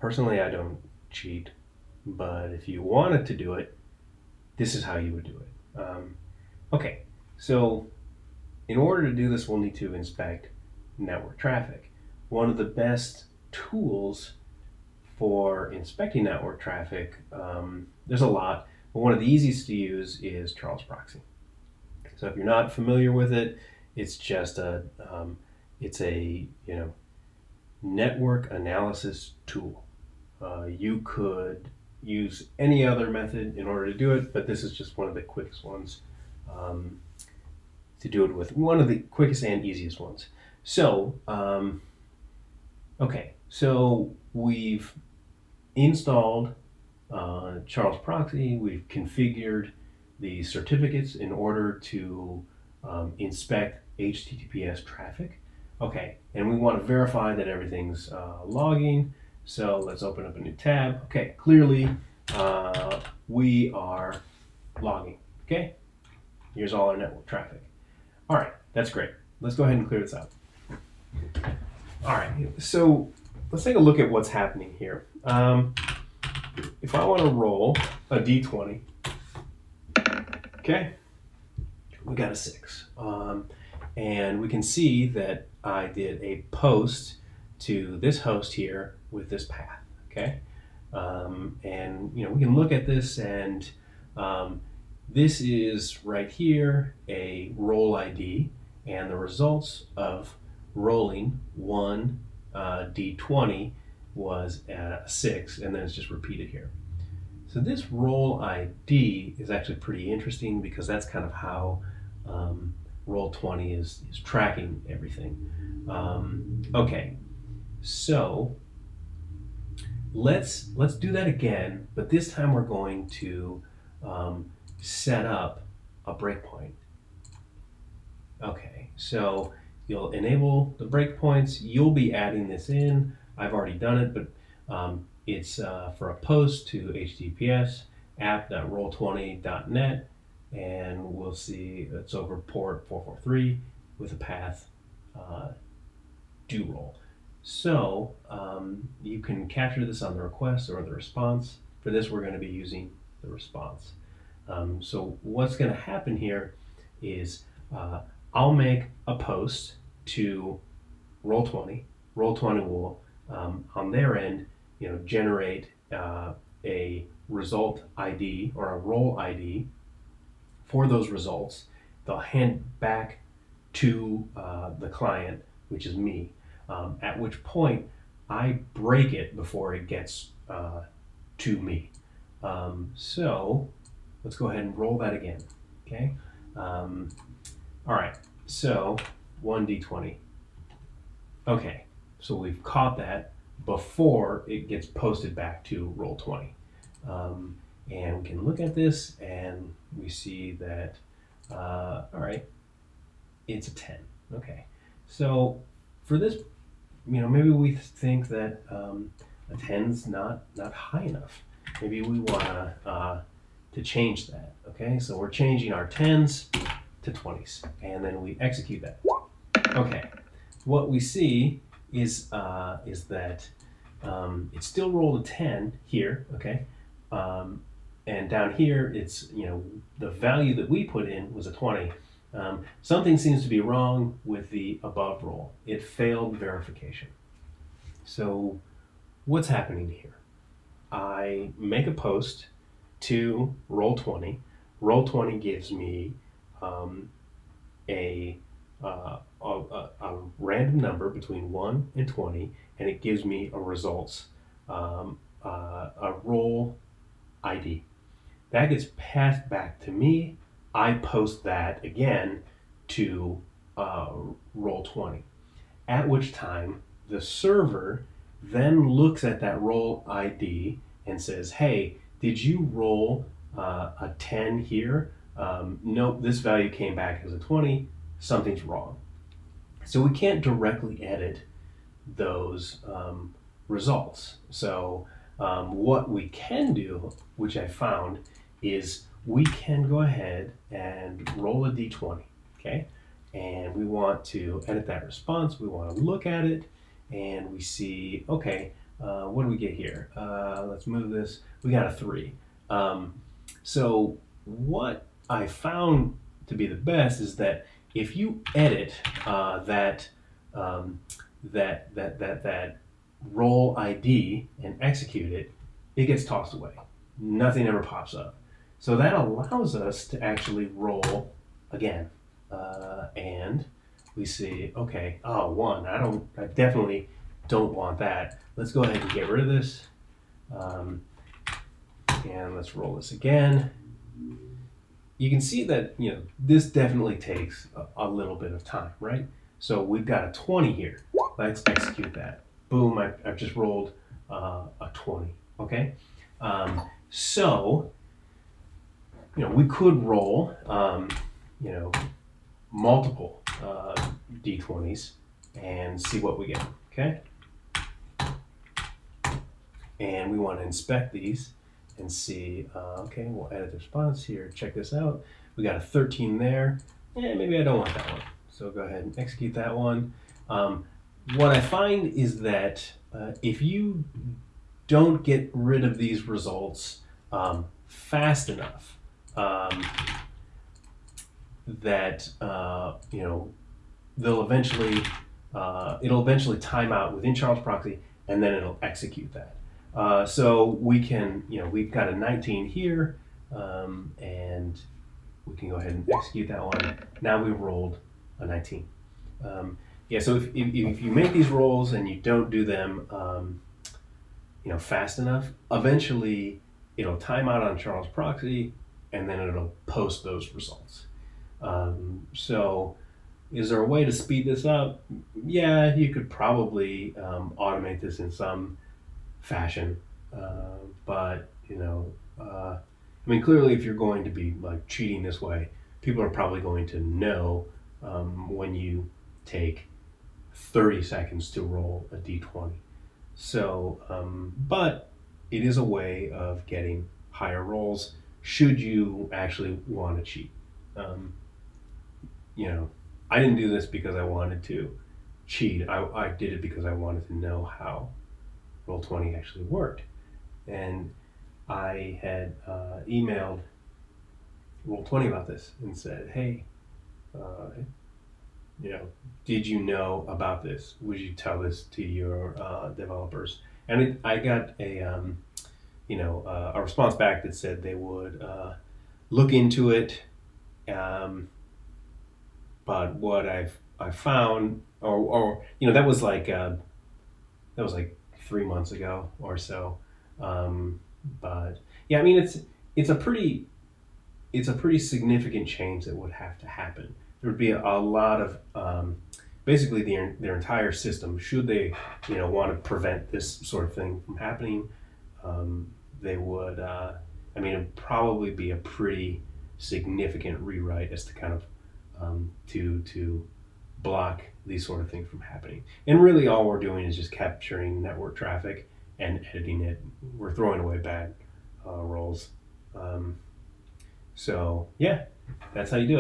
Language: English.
Personally, I don't cheat, but if you wanted to do it, this is how you would do it. Okay, so in order to do this, we'll need to inspect network traffic. One of the best tools for inspecting network traffic, there's a lot, but one of the easiest to use is Charles proxy. So if you're not familiar with it, it's just it's a network analysis tool. You could use any other method in order to do it, but this is just one of the quickest ones um, to do it with. One of the quickest and easiest ones. So, okay, so we've installed Charles proxy. We've configured the certificates in order to inspect HTTPS traffic. Okay, and we want to verify that everything's logging. So let's open up a new tab. Okay, clearly we are logging. Okay, here's all our network traffic. All right, that's great. Let's go ahead and clear this out. All right, so let's take a look at what's happening here. If I want to roll a d20, okay, we got a 6. And we can see that I did a post to this host here with this path, okay? And we can look at this, and this is right here a roll ID, and the results of rolling one d20 was a 6, and then it's just repeated here. So this roll ID is actually pretty interesting because that's kind of how Roll20 is tracking everything. Okay, so let's do that again, but this time we're going to set up a breakpoint. Okay, so you'll enable the breakpoints. You'll be adding this in. I've already done it, but it's for a post to HTTPS app.roll20.net, and we'll see it's over port 443 with a path do roll. So you can capture this on the request or the response. For this, we're going to be using the response. So what's going to happen here is I'll make a post to Roll20. Roll20 will, on their end, generate a result ID or a role ID for those results. They'll hand back to the client, which is me, at which point I break it before it gets to me. So let's go ahead and roll that again. Okay. All right. So 1d20. Okay. So we've caught that before it gets posted back to Roll20. And we can look at this and we see that, all right, it's a 10. Okay. So for this, maybe we think that a 10's not high enough. Maybe we want to change that. Okay. So we're changing our 10s to 20s, and then we execute that. Okay. What we see is that it still rolled a 10 here. Okay. And down here, it's, the value that we put in was a 20. Something seems to be wrong with the above roll. It failed verification. So what's happening here? I make a post to Roll20. Roll20 gives me a random number between 1 and 20, and it gives me a results, a roll ID. That gets passed back to me. I post that again to Roll20, at which time the server then looks at that roll ID and says, hey, did you roll a 10 here? Nope, this value came back as a 20. Something's wrong. So we can't directly edit those results. So what we can do, which I found, is we can go ahead and roll a d20, okay? And we want to edit that response. We want to look at it, and we see, okay, What do we get here? Let's move this. We got a 3. So what I found to be the best is that if you edit that roll ID and execute it, it gets tossed away. Nothing ever pops up. So that allows us to actually roll again. And we see, okay, oh, 1. I definitely don't want that. Let's go ahead and get rid of this. And let's roll this again. You can see that, this definitely takes a little bit of time, right? So we've got a 20 here. Let's execute that. Boom, I've just rolled a 20, okay? So, we could roll, multiple d20s and see what we get, okay? And we want to inspect these and see, okay, we'll edit the response here. Check this out. We got a 13 there. Maybe I don't want that one. So go ahead and execute that one. What I find is that if you don't get rid of these results fast enough, that they'll eventually it'll eventually time out within Charles proxy, and then it'll execute that. So we can, we've got a 19 here, and we can go ahead and execute that one. Now we've rolled a 19. So if you make these rolls and you don't do them, fast enough, eventually it'll time out on Charles proxy, and then it'll post those results. So is there a way to speed this up? Yeah, you could probably automate this in some fashion, but clearly if you're going to be like cheating this way, people are probably going to know when you take 30 seconds to roll a d20. So, but it is a way of getting higher rolls should you actually want to cheat. I didn't do this because I wanted to cheat. I did it because I wanted to know how Roll20 actually worked. And I had emailed Roll20 about this and said, hey, did you know about this? Would you tell this to your developers? And I got a response back that said they would look into it. But what I found, that was like 3 months ago or so. But yeah, it's a pretty significant change that would have to happen. There would be a lot of basically their entire system, should they want to prevent this sort of thing from happening, they would it'd probably be a pretty significant rewrite as to kind of to block these sort of things from happening. And really all we're doing is just capturing network traffic and editing it. We're throwing away bad rolls. So yeah, that's how you do it.